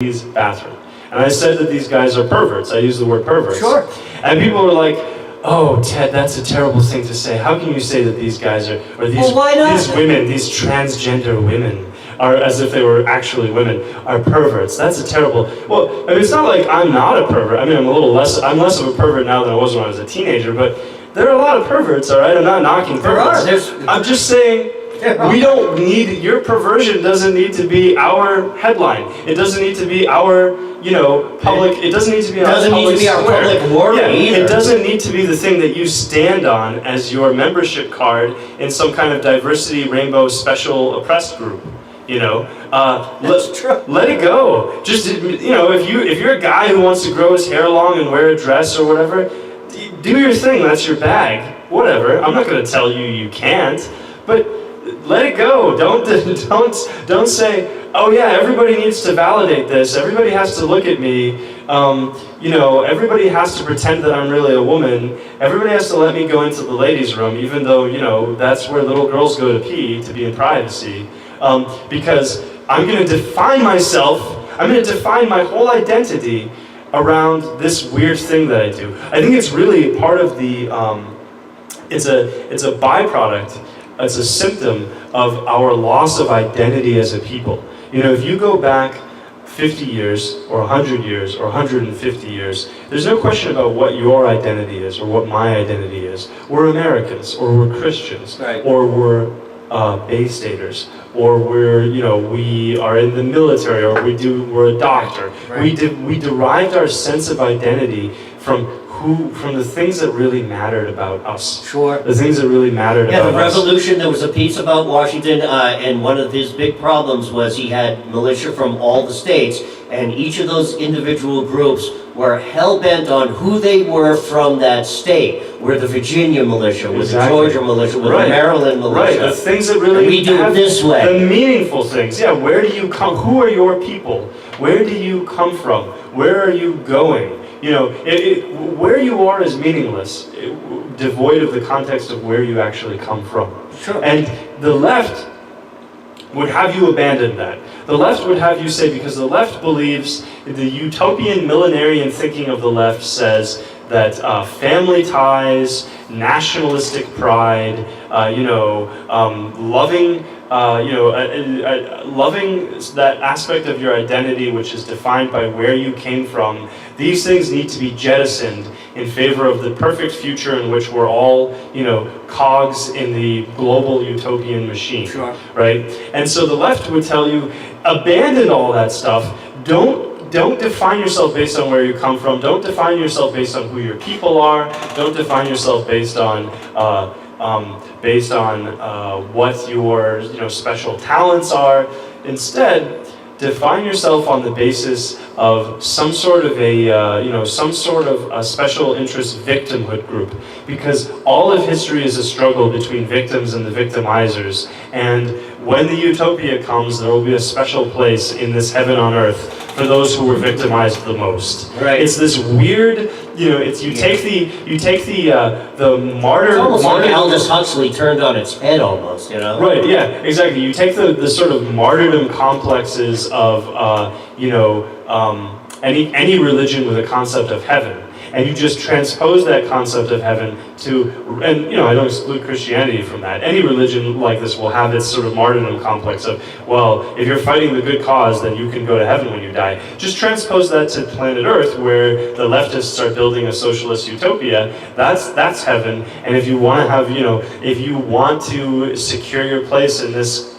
ladies' bathroom. And I said that these guys are perverts. I used the word perverts. Sure. And people were like, oh, Ted, that's a terrible thing to say. How can you say that these guys are, or these, why not? these women, these transgender women, are, as if they were actually women, are perverts? That's a terrible, well, I mean, it's not like I'm not a pervert. I mean, I'm less of a pervert now than I was when I was a teenager, but there are a lot of perverts, all right? I'm not knocking perverts. I'm just saying, we don't need, your perversion doesn't need to be our headline. It doesn't need to be our, public, it doesn't need to be our public worry either. It doesn't need to be the thing that you stand on as your membership card in some kind of diversity rainbow special oppressed group. That's true. Let it go. Just, if you're a guy who wants to grow his hair long and wear a dress or whatever, do your thing, that's your bag. Whatever. I'm not going to tell you you can't, but let it go. Don't say, oh yeah, everybody needs to validate this. Everybody has to look at me. Everybody has to pretend that I'm really a woman. Everybody has to let me go into the ladies' room, even though, that's where little girls go to pee, to be in privacy. Because I'm going to define myself, I'm going to define my whole identity around this weird thing that I do. I think it's really part of the, it's a byproduct, it's a symptom of our loss of identity as a people. If you go back 50 years, or 100 years, or 150 years, there's no question about what your identity is, or what my identity is. We're Americans, or we're Christians, right. Or we're Bay Staters, or we are in the military, or we're a doctor. Right. We derived our sense of identity from the things that really mattered about us. Sure. The things that really mattered about us. Yeah, the revolution, there was a piece about Washington, and one of his big problems was he had militia from all the states, and each of those individual groups were hell-bent on who they were from that state. We're the Virginia militia, we're the Georgia militia, we're the Maryland militia. Right, the things that really we do it this way. The meaningful things. Yeah, where do you come? Who are your people? Where do you come from? Where are you going? Where you are is meaningless, devoid of the context of where you actually come from. Sure. And the left would have you abandon that. The left would have you say, because the left believes, the utopian millenarian thinking of the left says that family ties, nationalistic pride, loving that aspect of your identity which is defined by where you came from, these things need to be jettisoned in favor of the perfect future in which we're all, cogs in the global utopian machine. Sure. Right? And so the left would tell you, abandon all that stuff. Don't define yourself based on where you come from. Don't define yourself based on who your people are. Don't define yourself based on what your special talents are. Instead, define yourself on the basis of some sort of a special interest victimhood group, because all of history is a struggle between victims and the victimizers. And when the utopia comes, there will be a special place in this heaven on earth for those who were victimized the most. Right. It's this weird, you take the martyr. It's almost like Aldous Huxley turned on its head, almost. Right. Yeah. Exactly. You take the sort of martyrdom complexes of any religion with a concept of heaven, and you just transpose that concept of heaven to, and I don't exclude Christianity from that. Any religion like this will have its sort of martyrdom complex of, well, if you're fighting the good cause, then you can go to heaven when you die. Just transpose that to planet Earth, where the leftists are building a socialist utopia. That's heaven. And if you want to have, if you want to secure your place in this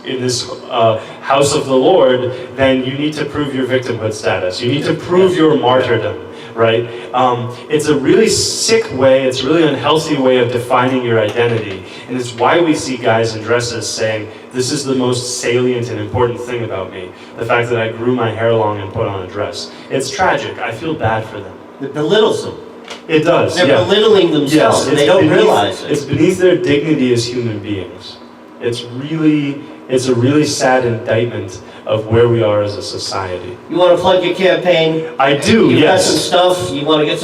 house of the Lord, then you need to prove your victimhood status. You need to prove your martyrdom. Right? It's a really sick way, it's a really unhealthy way of defining your identity. And it's why we see guys in dresses saying, this is the most salient and important thing about me. The fact that I grew my hair long and put on a dress. It's tragic. I feel bad for them. It belittles them. It does. They're belittling themselves, and they don't realize it. It's beneath their dignity as human beings. It's a really sad indictment of where we are as a society. You want to plug your campaign? I do, You've got some yes. stuff. You want to get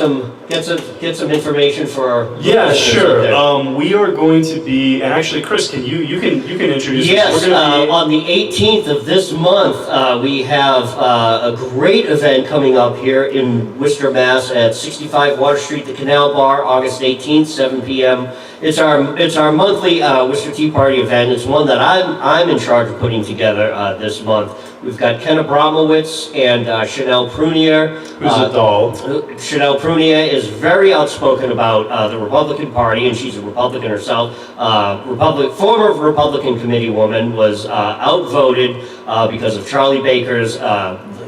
some information for our Yeah, listeners out there. sure. We are going to be, and actually, Chris, you can introduce Yes, us. We're gonna be, on the 18th of this month, we have a great event coming up here in Worcester, Mass. at 65 Water Street, the Canal Bar, August 18th, 7 p.m. It's our monthly Worcester Tea Party event. It's one that I'm in charge of putting together this month. We've got Ken Abramowitz and Chanel Prunier. who's a doll. Chanel Prunier is very outspoken about the Republican Party, and she's a Republican herself. Former Republican committee woman, was outvoted because of Charlie Baker's.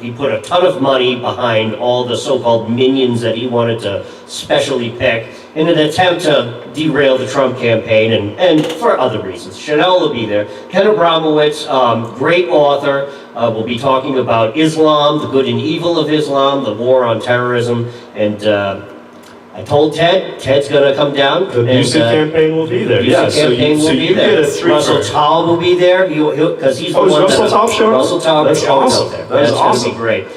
He put a ton of money behind all the so-called minions that he wanted to specially pick in an attempt to derail the Trump campaign and for other reasons. Chanel will be there. Ken Abramowitz, great author, will be talking about Islam, the good and evil of Islam, the war on terrorism, and I told Ted's going to come down. The Busiek campaign will be there. The Yeah, Busiek so campaign will be you there. get a three Russell for- Taub will be there because he's the Oh, is one Russell Taub showing up? Russell Taub That's is showing awesome. up there. That is That's awesome. going to be great.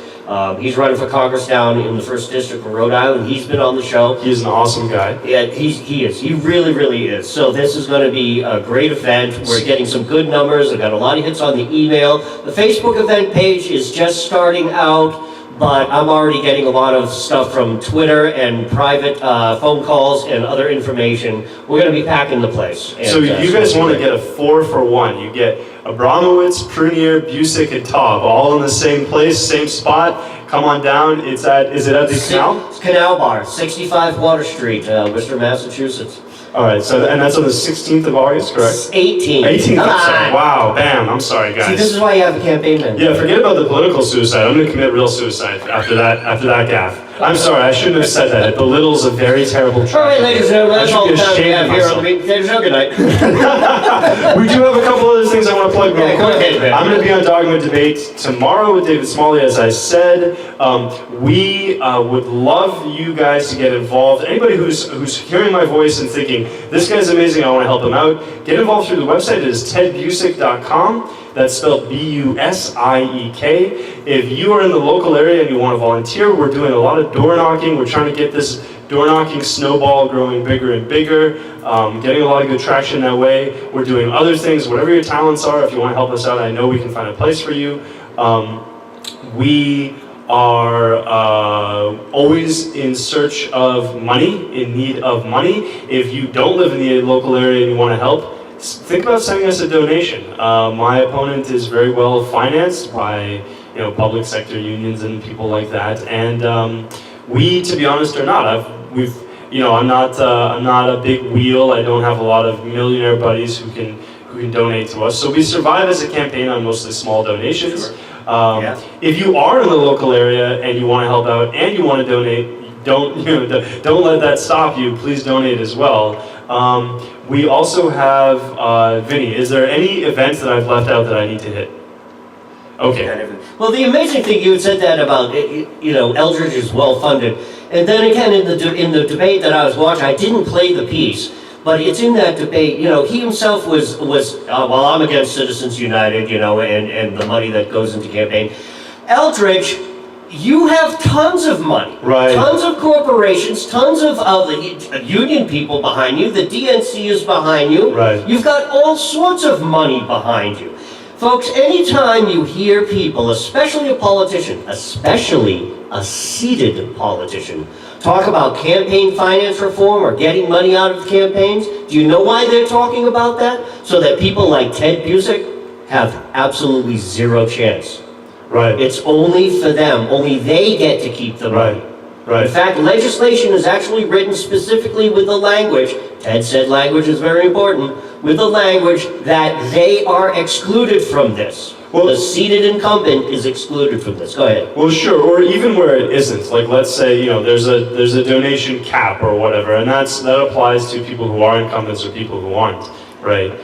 He's running for Congress down in the 1st District of Rhode Island. He's been on the show. He's an awesome guy. Yeah, he is. He really, really is. So this is going to be a great event. We're getting some good numbers. I've got a lot of hits on the email. The Facebook event page is just starting out, but I'm already getting a lot of stuff from Twitter and private phone calls and other information. We're going to be packing the place. And, So you guys want to great. get a 4-for-1. You get Abramowitz, Prunier, Busiek, and Taub all in the same place, same spot. Come on down. Is it at the canal? It's Canal Bar, 65 Water Street, Worcester, Massachusetts. All right, so and that's on the 16th of August, correct? 18. 18th, Come I'm sorry. on. Wow, bam, I'm sorry, See, guys. this is why you have a campaign manager. Yeah, forget about the political suicide. I'm going to commit real suicide after that gaffe. I'm sorry, I shouldn't have said that. It belittles a very terrible All right, tragedy. ladies and gentlemen, that's I all should the be time we ashamed have of here myself. on the There's no good night. We do have a couple other things I want to plug real Yeah, go quick. ahead, man. I'm going to be on Dogma Debate tomorrow with David Smalley, as I said. We would love you guys to get involved. Anybody who's hearing my voice and thinking, this guy's amazing, I want to help him out, get involved through the website. It is tedbusiek.com. That's spelled Busiek. If you are in the local area and you want to volunteer, we're doing a lot of door knocking. We're trying to get this door knocking snowball growing bigger and bigger, getting a lot of good traction that way. We're doing other things, whatever your talents are. If you want to help us out, I know we can find a place for you. We are always in search of money, in need of money. If you don't live in the local area and you want to help, think about sending us a donation. My opponent is very well financed by public sector unions and people like that, and we, to be honest, are not. I'm not a big wheel. I don't have a lot of millionaire buddies who can donate to us. So we survive as a campaign on mostly small donations. Sure. If you are in the local area and you want to help out and you want to donate, don't let that stop you. Please donate as well. We also have Vinny. Is there any events that I've left out that I need to hit? Okay. Well, the amazing thing you had said that about, Eldridge is well funded, and then again in the debate that I was watching, I didn't play the piece, but it's in that debate. He himself was well, I'm against Citizens United, and the money that goes into campaign. Eldridge, you have tons of money, Right. Tons of corporations, tons of the union people behind you. The DNC is behind you. Right. You've got all sorts of money behind you. Folks, anytime you hear people, especially a politician, especially a seated politician, talk about campaign finance reform or getting money out of campaigns, do you know why they're talking about that? So that people like Ted Busiek have absolutely zero chance. Right. It's only for them. Only they get to keep the money. Right. In fact, legislation is actually written specifically with the language, Ted said language is very important, with the language that they are excluded from this. Well, the seated incumbent is excluded from this. Go ahead. Well, sure, or even where it isn't. Like, let's say there's a donation cap or whatever, and that applies to people who are incumbents or people who aren't, right?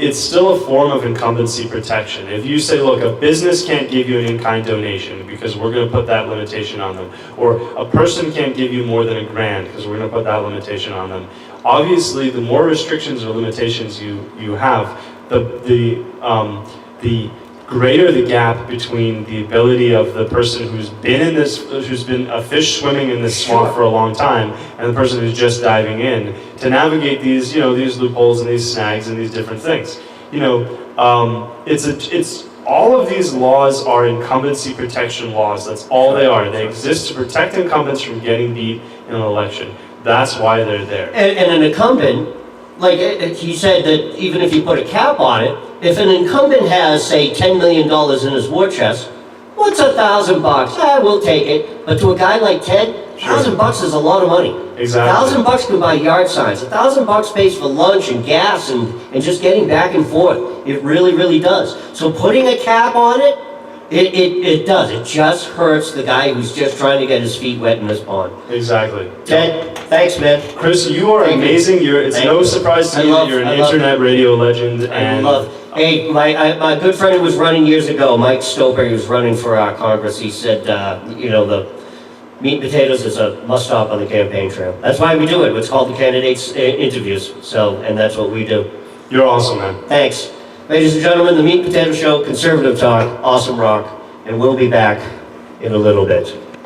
It's still a form of incumbency protection. If you say, look, a business can't give you an in-kind donation because we're going to put that limitation on them, or a person can't give you more than $1,000 because we're going to put that limitation on them. Obviously, the more restrictions or limitations you have, the the greater the gap between the ability of the person who's been a fish swimming in this swamp for a long time, and the person who's just diving in, to navigate these, these loopholes and these snags and these different things. It's all of these laws are incumbency protection laws. That's all they are. They exist to protect incumbents from getting beat in an election. That's why they're there. And an incumbent, like he said that even if you put a cap on it, if an incumbent has, say, $10 million in his war chest, what's $1,000? We'll take it. But to a guy like Ted, $1,000 is a lot of money. Exactly. $1,000 can buy yard signs. $1,000 pays for lunch and gas and just getting back and forth. It really, really does. So putting a cap on it, it does. It just hurts the guy who's just trying to get his feet wet in this pond. Exactly. Ted, thanks, man. Chris, you are amazing. It's no surprise to me that you're an internet radio legend. And Hey, my good friend who was running years ago, Mike Stoper, he was running for Congress. He said, the meat and potatoes is a must-stop on the campaign trail. That's why we do it. It's called the candidates interviews. And that's what we do. You're awesome, man. Thanks. Ladies and gentlemen, the Meat and Potato Show, conservative talk, awesome rock, and we'll be back in a little bit.